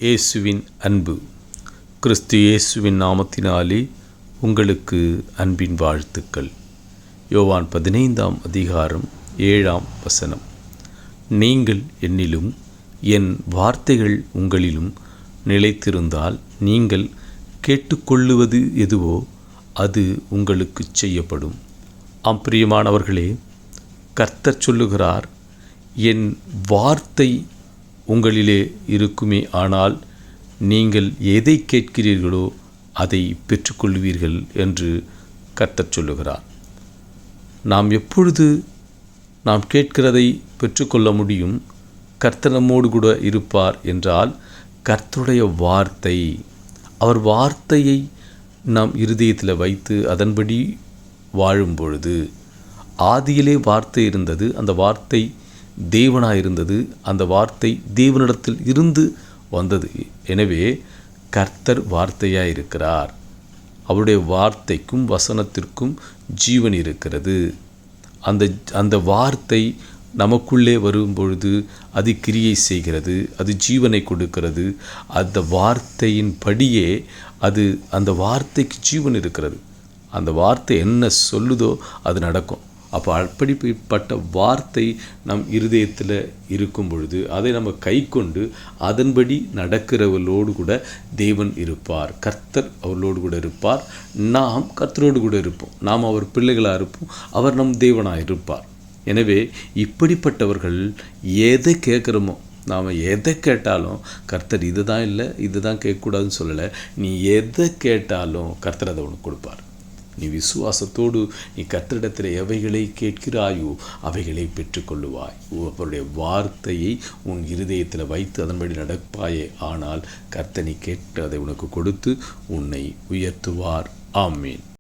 இயேசுவின் அன்பு. கிறிஸ்து இயேசுவின் நாமத்தினாலே உங்களுக்கு அன்பின் வாழ்த்துக்கள். யோவான் 15ஆம் அதிகாரம் 7ஆம் வசனம். நீங்கள் என்னிலும் என் வார்த்தைகள் உங்களிலும் நிலைத்திருந்தால் நீங்கள் கேட்டுக்கொள்ளுவது எதுவோ அது உங்களுக்கு செய்யப்படும். பிரியமானவர்களே, கர்த்தர் சொல்லுகிறார், என் வார்த்தை உங்களிலே இருக்குமே ஆனால் நீங்கள் எதை கேட்கிறீர்களோ அதை பெற்றுக்கொள்வீர்கள் என்று கர்த்தர் சொல்லுகிறார். நாம் எப்பொழுது நாம் கேட்கிறதை பெற்றுக்கொள்ள முடியும்? கர்த்தர் நம்மோடு கூட இருப்பார் என்றால் கர்த்தருடைய வார்த்தை, அவர் வார்த்தையை நாம் இருதயத்தில் வைத்து அதன்படி வாழும் பொழுது, ஆதியிலே வார்த்தை இருந்தது, அந்த வார்த்தை தேவனாயிருந்தது, அந்த வார்த்தை தேவனிடத்தில் இருந்து வந்தது. எனவே கர்த்தர் வார்த்தையாயிருக்கிறார். அவருடைய வார்த்தைக்கும் வசனத்திற்கும் ஜீவன் இருக்கிறது. அந்த வார்த்தை நமக்குள்ளே வரும்பொழுது அது கிரியை செய்கிறது, அது ஜீவனை கொடுக்கிறது. அந்த வார்த்தையின் படியே அந்த வார்த்தைக்கு ஜீவன் இருக்கிறது. அந்த வார்த்தை என்ன சொல்லுதோ அது நடக்கும். அப்போ அப்படிப்பட்ட வார்த்தை நம் இருதயத்தில் இருக்கும் பொழுது அதை நம்ம கை கொண்டு அதன்படி நடக்கிறவர்களோடு கூட தேவன் இருப்பார். கர்த்தர் அவர்களோடு கூட இருப்பார். நாம் கர்த்தரோடு கூட இருப்போம். நாம் அவர் பிள்ளைகளாக இருப்போம். அவர் நம் தேவனாக இருப்பார். எனவே இப்படிப்பட்டவர்கள் எதை கேட்குறோமோ, நாம் எதை கேட்டாலும் கர்த்தர் இதுதான் இல்லை, இதுதான் கேட்கக்கூடாதுன்னு சொல்லலை. நீ எதை கேட்டாலும் கர்த்தர் அதை உனக்கு கொடுப்பார். நீ விசுவாசத்தோடு நீ கர்த்தரிடத்தில் எவைகளை கேட்கிறாயோ அவைகளை பெற்றுக்கொள்ளுவாய். அவருடைய வார்த்தையை உன் இருதயத்தில் வைத்து அதன்படி நடப்பாயே ஆனால் கர்த்தர் நீ கேட்டு அதை உனக்கு கொடுத்து உன்னை உயர்த்துவார். ஆமீன்.